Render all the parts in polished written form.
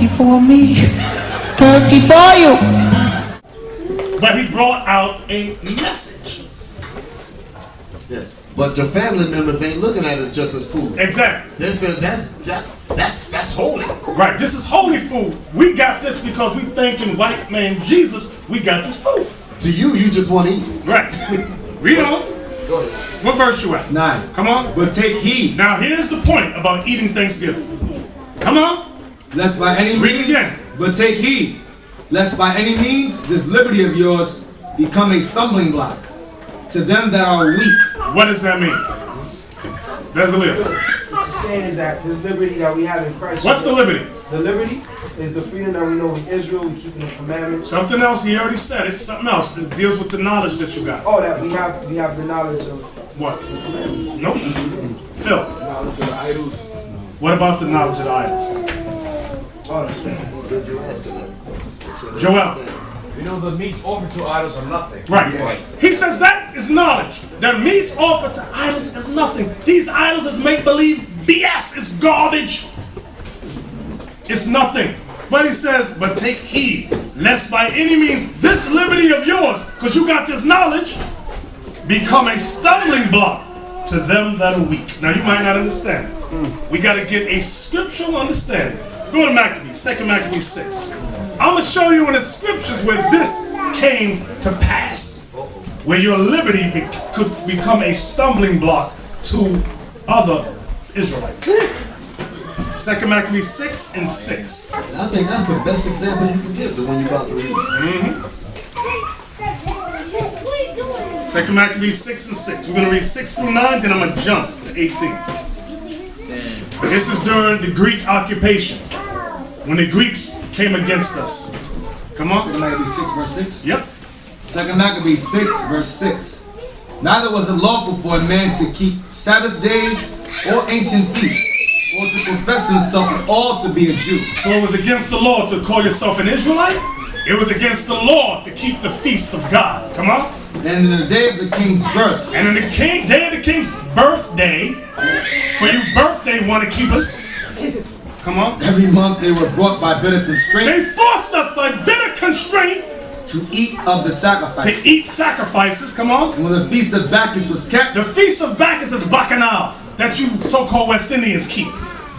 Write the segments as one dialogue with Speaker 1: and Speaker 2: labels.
Speaker 1: turkey for me. Turkey for you.
Speaker 2: But he brought out a message.
Speaker 3: Yeah. But your family members ain't looking at it just as food.
Speaker 2: Exactly.
Speaker 3: They said that's holy.
Speaker 2: Right. This is holy food. We got this because we thanking white man Jesus. We got this food.
Speaker 3: To you, you just want to eat.
Speaker 2: Right. Read on.
Speaker 3: Go ahead.
Speaker 2: What verse you at?
Speaker 4: 9.
Speaker 2: Come on.
Speaker 4: But take heed.
Speaker 2: Now here's the point about eating Thanksgiving. Come on.
Speaker 4: Lest by any
Speaker 2: Read
Speaker 4: means,
Speaker 2: again.
Speaker 4: But take heed, lest by any means this liberty of yours become a stumbling block to them that are weak.
Speaker 2: What does that mean? There's a liberty.
Speaker 5: What it's saying is that this liberty that we have in Christ.
Speaker 2: What's the liberty?
Speaker 5: The liberty is the freedom that we know in Israel. We keeping the commandments.
Speaker 2: Something else. He already said it. Something else that deals with the knowledge that you got.
Speaker 5: Oh, that we have the knowledge of
Speaker 2: What?
Speaker 5: the commandments.
Speaker 2: Nope. Phil.
Speaker 5: Knowledge of the idols.
Speaker 2: What about the knowledge of the idols?
Speaker 5: Oh, that's right.
Speaker 3: It's good you asking that.
Speaker 2: Joel.
Speaker 6: You know the meats offered to idols are nothing.
Speaker 2: Right. He says that is knowledge. The meats offered to idols is nothing. These idols is make-believe BS. It's garbage. It's nothing. But he says, but take heed, lest by any means this liberty of yours, because you got this knowledge, become a stumbling block to them that are weak. Now you might not understand it. We got to get a scriptural understanding. Go to Maccabees, 2 Maccabees 6. I'm going to show you in the scriptures where this came to pass. Where your liberty could become a stumbling block to other Israelites. 2 Maccabees 6 and 6.
Speaker 3: And I think that's the best example you can give the one you're about to read.
Speaker 2: 2 Maccabees 6 and 6. We're going to read 6 through 9, then I'm going to jump to 18. This is during the Greek occupation, when the Greeks came against us. Come on.
Speaker 4: 2 Maccabees 6 verse 6?
Speaker 2: Yep.
Speaker 4: 2 Maccabees 6 verse 6. Neither was it lawful for a man to keep Sabbath days or ancient feasts, or to profess himself at all to be a Jew.
Speaker 2: So it was against the law to call yourself an Israelite. It was against the law to keep the feast of God. Come on.
Speaker 4: And in the day of the king's birth.
Speaker 2: And in the day of the king's birthday, for you birthday want to keep us. Come on.
Speaker 4: Every month they were brought by bitter constraint.
Speaker 2: They forced us by bitter constraint
Speaker 4: to eat of the sacrifice.
Speaker 2: to eat sacrifices. Come on.
Speaker 4: And when the feast of Bacchus was kept,
Speaker 2: The feast of Bacchus is Bacchanal, that you so-called West Indians keep.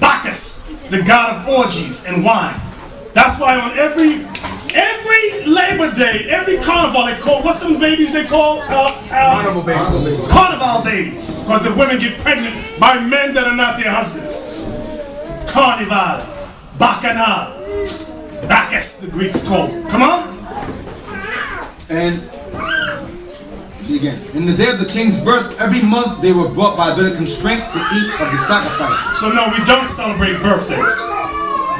Speaker 2: Bacchus, the god of orgies and wine. That's why on every Labor Day, every carnival they call, what's them babies they call?
Speaker 6: Carnival baby.
Speaker 2: Carnival babies. Because the women get pregnant by men that are not their husbands. Carnival, Bacchanal, Bacchus, the Greeks call it. Come on.
Speaker 4: and again, in the day of the king's birth, every month they were brought by bitter constraint to eat of the sacrifice.
Speaker 2: So no, we don't celebrate birthdays.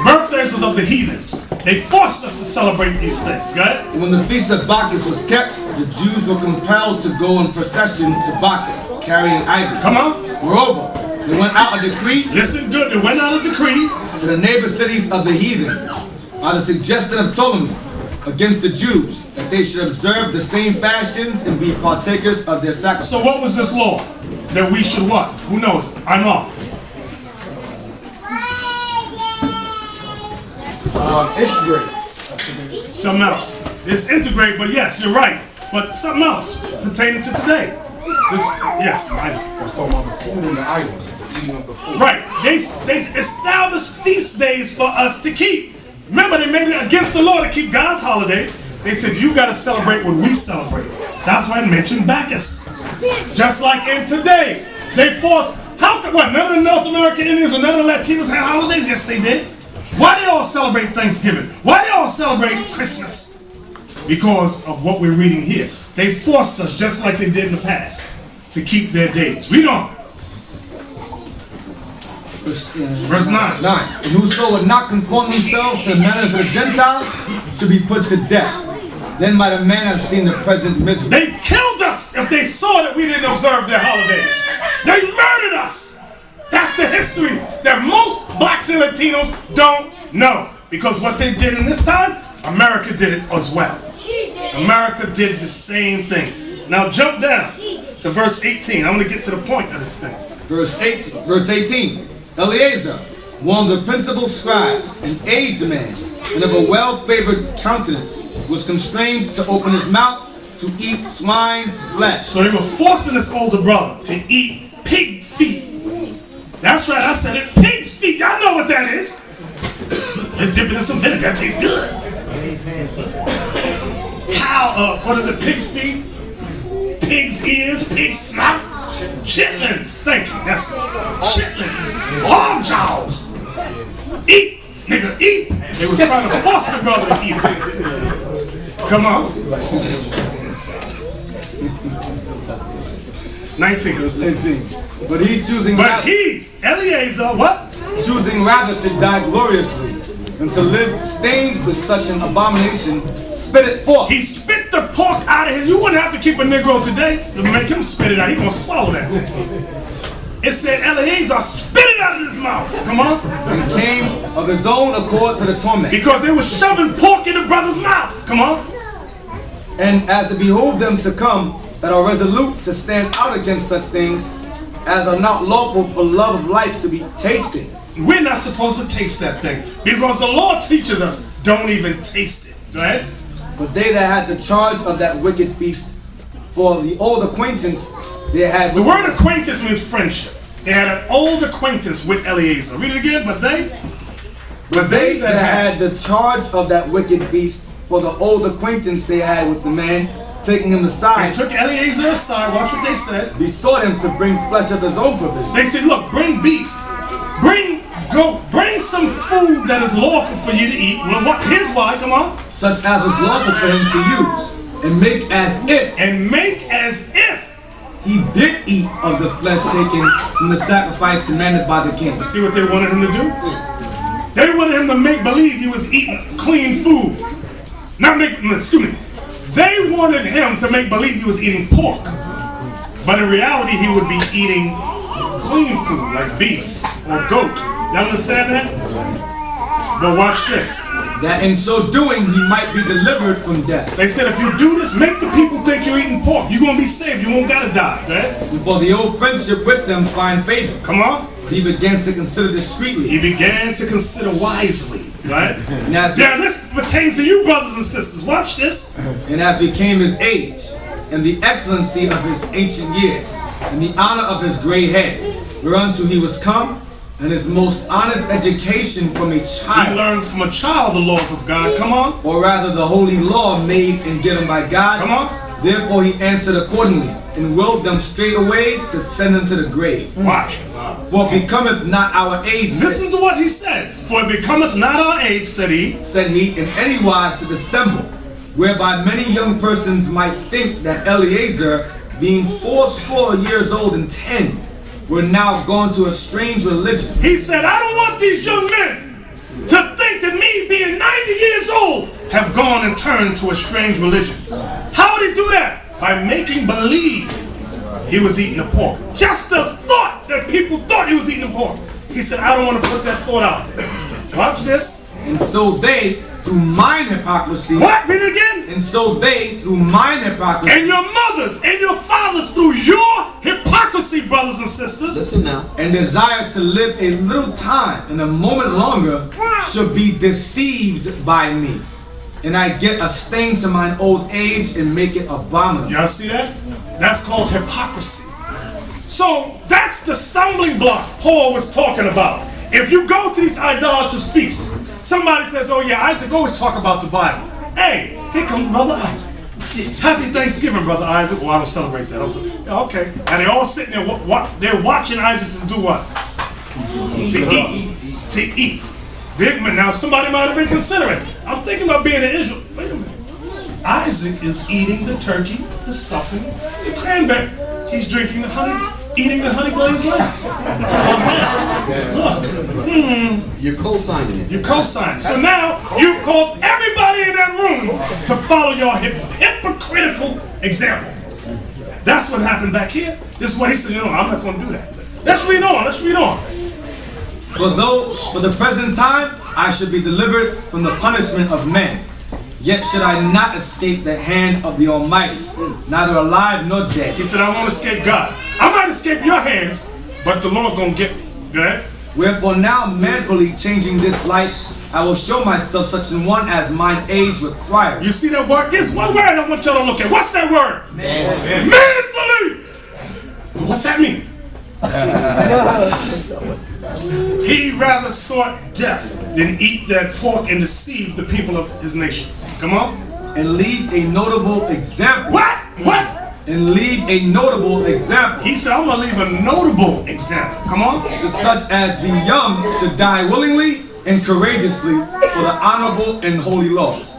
Speaker 2: Birthdays was of the heathens. They forced us to celebrate these things, right?
Speaker 4: And when the feast of Bacchus was kept, the Jews were compelled to go in procession to Bacchus, carrying ivory.
Speaker 2: Come on.
Speaker 4: Moreover, there went out a decree
Speaker 2: Listen good. There went out a decree
Speaker 4: to the neighbor cities of the heathen, by the suggestion of Ptolemy, against the Jews, that they should observe the same fashions and be partakers of their sacrifice.
Speaker 2: So what was this law? That we should what? Who knows? I'm off.
Speaker 5: Integrate.
Speaker 2: Something else. It's integrate, but yes, you're right. But something else pertaining to today. This, yes,
Speaker 6: That's talking about the food and the idols. The eating of the food.
Speaker 2: right. They established feast days for us to keep. Remember, they made it against the law to keep God's holidays. They said, you got to celebrate what we celebrate. That's why I mentioned Bacchus. Just like in today, they forced, how could, what, none of the North American Indians or none of the Latinos had holidays? Yes, they did. Why they all celebrate Thanksgiving? Why they all celebrate Christmas? Because of what we're reading here. They forced us, just like they did in the past, to keep their days. Read on. Verse 9.
Speaker 4: 9. And whoso would not conform himself to the manners of the Gentiles should be put to death. Then might a man have seen the present misery.
Speaker 2: They killed us if they saw that we didn't observe their holidays. They murdered us. That's the history that most blacks and Latinos don't know. Because what they did in this time, America did it as well. America did the same thing. Now jump down to verse 18. I'm going to get to the point of this thing.
Speaker 4: Verse 18. Eleazar, one of the principal scribes, an aged man, and of a well-favored countenance, was constrained to open his mouth to eat swine's flesh.
Speaker 2: So they were forcing this older brother to eat pig feet. That's right, I said it. Pig's feet. Y'all know what that is. You dip it in some vinegar. It tastes good. Cow, what is it? Pig's feet? Pig's ears? Pig's snout? Chitlins. Thank you. That's chitlins. Long jaws. Eat, nigga, eat. They were trying to force the brother to eat it. Come on. 19.
Speaker 4: But he choosing
Speaker 2: Eliezer, what?
Speaker 4: Choosing rather to die gloriously than to live stained with such an abomination, spit it forth.
Speaker 2: He spit the pork out of his. You wouldn't have to keep a Negro today to make him spit it out. He gonna swallow that. It said Eliezer spit it out of his mouth. Come on.
Speaker 4: And came of his own accord to the torment.
Speaker 2: Because they were shoving pork in the brother's mouth. Come on.
Speaker 4: And as it behoved them to come, that are resolute to stand out against such things as are not lawful for love of life to be tasted.
Speaker 2: We're not supposed to taste that thing because the Lord teaches us don't even taste it. Go ahead.
Speaker 4: But they that had the charge of that wicked feast, for the old acquaintance they had.
Speaker 2: The word acquaintance means friendship. They had an old acquaintance with Eliezer. Read it again. But they that
Speaker 4: had the charge of that wicked feast, for the old acquaintance they had with the man, taking him aside.
Speaker 2: They took Eliezer aside. Watch what they said.
Speaker 4: Besought him to bring flesh of his own provision.
Speaker 2: They said, look, bring beef. Bring some food that is lawful for you to eat. Well, here's why, come on.
Speaker 4: Such as is lawful for him to use. And make as if he did eat of the flesh taken from the sacrifice commanded by the king.
Speaker 2: You see what they wanted him to do? They wanted him to make believe he was eating clean food. They wanted him to make believe he was eating pork. But in reality, he would be eating clean food like beef or goat. You understand that? But watch this.
Speaker 4: That in so doing, he might be delivered from death.
Speaker 2: They said if you do this, make the people think you're eating pork. You're going to be saved. You won't got to die. Okay?
Speaker 4: And for the old friendship with them find favor.
Speaker 2: Come on.
Speaker 4: He began to consider discreetly.
Speaker 2: He began to consider wisely. Right?
Speaker 4: Now
Speaker 2: this pertains to you, brothers and sisters. Watch this.
Speaker 4: And as became his age, and the excellency of his ancient years, and the honor of his gray head, whereunto he was come, and his most honest education from a child.
Speaker 2: He learned from a child the laws of God. Come on.
Speaker 4: Or rather the holy law made and given by God.
Speaker 2: Come on.
Speaker 4: Therefore he answered accordingly, and willed them straightways to send them to the grave.
Speaker 2: Watch.
Speaker 4: For it becometh not our age.
Speaker 2: Listen to what he says. For it becometh not our age, said he,
Speaker 4: in any wise to dissemble, whereby many young persons might think that Eliezer, being 80 years old and 10, were now gone to a strange religion.
Speaker 2: He said, I don't want these young men to think that me being 90 years old have gone and turned to a strange religion. How would he do that? By making believe he was eating the pork. Just the thought that people thought he was eating the pork. He said, I don't want to put that thought out there. Watch this.
Speaker 4: And so they, through mine hypocrisy.
Speaker 2: What? Read it again.
Speaker 4: And so they, through mine hypocrisy.
Speaker 2: And your mothers and your fathers, through your hypocrisy, brothers and sisters.
Speaker 3: Listen now.
Speaker 4: And desire to live a little time and a moment longer, should be deceived by me. And I get a stain to mine old age and make it abominable.
Speaker 2: Y'all see that? That's called hypocrisy. So that's the stumbling block Paul was talking about. If you go to these idolatrous feasts, somebody says, oh yeah, Isaac always talk about the Bible. Hey, here comes Brother Isaac. Happy Thanksgiving, Brother Isaac. Well, I don't celebrate that. Yeah, okay. And they all sitting there, they're watching Isaac to do what? To eat. Big man. Now somebody might have been considering, I'm thinking about being in Israel. Wait a minute. Isaac is eating the turkey, the stuffing, the cranberry. He's drinking the honey, eating the honey glazed lamb. Look.
Speaker 3: You're co-signing it.
Speaker 2: You're co-signing. So now you've caused everybody in that room to follow your hypocritical example. That's what happened back here. This is what he said, you know, I'm not going to do that. Let's read on. Let's read on.
Speaker 4: For though for the present time I should be delivered from the punishment of men, yet should I not escape the hand of the Almighty, neither alive nor dead.
Speaker 2: He said, I won't escape God. I might escape your hands, but the Lord gonna get me. Right?
Speaker 4: Wherefore now manfully changing this life, I will show myself such an one as mine age requires.
Speaker 2: You see that word? There's one word I want y'all to look at. What's that word? Manfully. What's that mean? He rather sought death than eat that pork and deceive the people of his nation. Come on.
Speaker 4: And leave a notable example.
Speaker 2: What?
Speaker 4: And leave a notable example.
Speaker 2: He said, I'm going to leave a notable example. Come on.
Speaker 4: To such as be young to die willingly and courageously for the honorable and holy laws.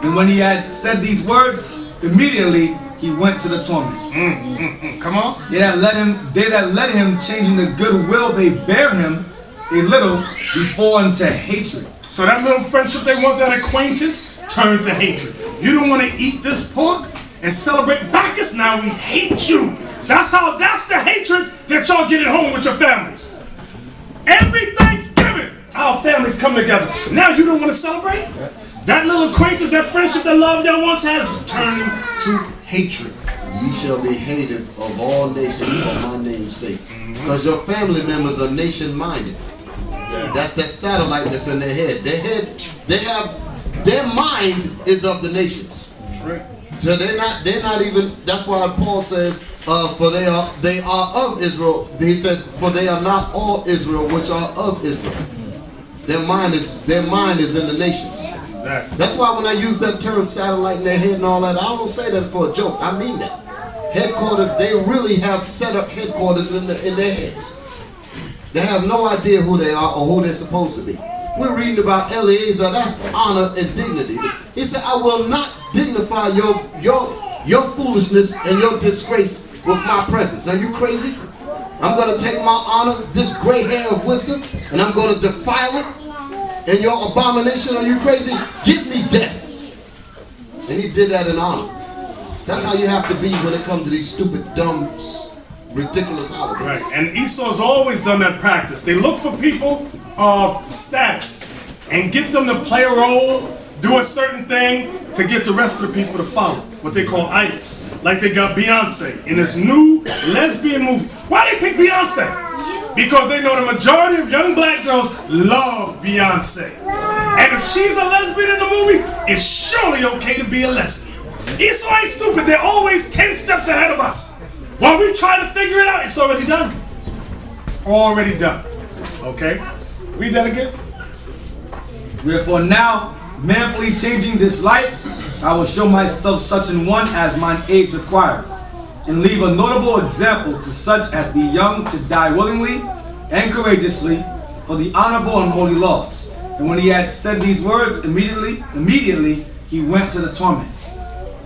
Speaker 4: And when he had said these words, immediately he went to the torment.
Speaker 2: Come on.
Speaker 4: They that let him changing the good will they bear him a little before unto hatred.
Speaker 2: So that little friendship they once had, acquaintance, turned to hatred. You don't want to eat this pork and celebrate Bacchus, now we hate you. That's the hatred that y'all get at home with your families. Every Thanksgiving, our families come together. Now you don't want to celebrate? That little acquaintance, that friendship, that love y'all once had is turning to hatred.
Speaker 3: Ye shall be hated of all nations for my name's sake. Because your family members are nation-minded. That's that satellite that's in their head. Their mind is of the nations. So they're not even, that's why Paul says, for they are of Israel. He said, for they are not all Israel which are of Israel. Their mind is in the nations.
Speaker 2: Exactly.
Speaker 3: That's why when I use that term satellite in their head and all that, I don't say that for a joke. I mean that. Headquarters, they really have set up headquarters in their heads. They have no idea who they are or who they're supposed to be. We're reading about Eliezer, that's honor and dignity. He said, I will not dignify your foolishness and your disgrace with my presence. Are you crazy? I'm going to take my honor, this gray hair of wisdom, and I'm going to defile it. And your abomination, are you crazy? Give me death. And he did that in honor. That's how you have to be when it comes to these stupid, dumb, ridiculous holidays.
Speaker 2: Right. And Esau's always done that practice. They look for people of status and get them to play a role, do a certain thing to get the rest of the people to follow. What they call idols. Like they got Beyonce in this new lesbian movie. Why they pick Beyonce? Because they know the majority of young black girls love Beyonce. And if she's a lesbian in the movie, it's surely okay to be a lesbian. Esau ain't stupid. They're always 10 steps ahead of us. While we try to figure it out, it's already done. It's already done. Okay? Read that again.
Speaker 4: Wherefore now, manfully changing this life, I will show myself such an one as mine age requires, and leave a notable example to such as be young to die willingly and courageously for the honorable and holy laws. And when he had said these words, immediately he went to the torment.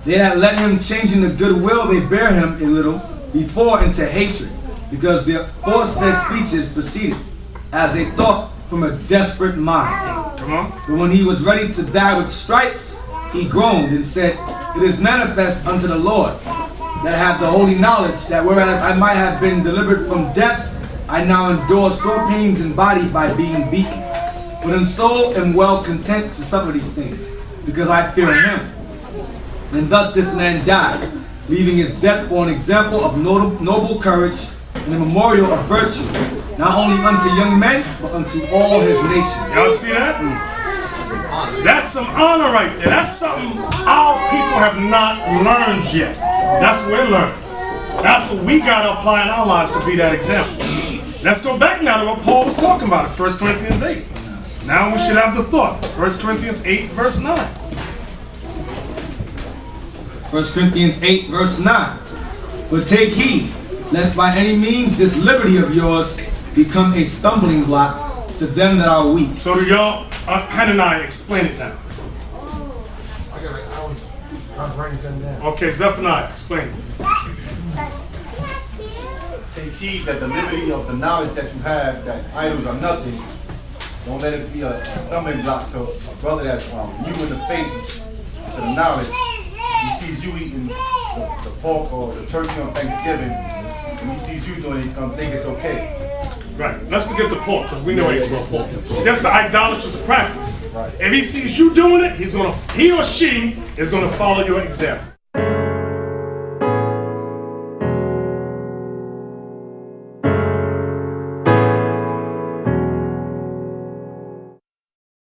Speaker 4: They that let him changing the good will they bear him a little before into hatred, because their aforesaid speeches proceeded as a thought from a desperate mind.
Speaker 2: Come on.
Speaker 4: But when he was ready to die with stripes, he groaned and said, it is manifest unto the Lord that have the holy knowledge that whereas I might have been delivered from death, I now endure sore pains in body by being beaten. But in soul am well content to suffer these things, because I fear him. And thus this man died, leaving his death for an example of noble courage and a memorial of virtue, not only unto young men, but unto all his nation.
Speaker 2: Y'all see that? That's some honor right there. That's something our people have not learned yet. That's what we're learning. That's what we got to apply in our lives to be that example. Let's go back now to what Paul was talking about in 1 Corinthians 8. Now we should have the thought. 1 Corinthians 8 verse 9.
Speaker 4: 1 Corinthians 8 verse 9. But take heed, lest by any means this liberty of yours become a stumbling block to them that are weak.
Speaker 2: So do y'all, Hananiah, explain it now.
Speaker 6: I'm writing something down.
Speaker 2: Okay, Zephaniah, explain it.
Speaker 7: Take heed that the liberty of the knowledge that you have, that idols are nothing, don't let it be a stumbling block to a brother that's new in the faith, to the knowledge. He sees you eating the pork or the turkey on Thanksgiving, and he sees you doing it, he's going to think it's okay.
Speaker 2: Right. Let's forget the pork, because we know ain't about pork. That's the idolatrous practice.
Speaker 7: Right.
Speaker 2: If he sees you doing it, he or she is going to follow your example.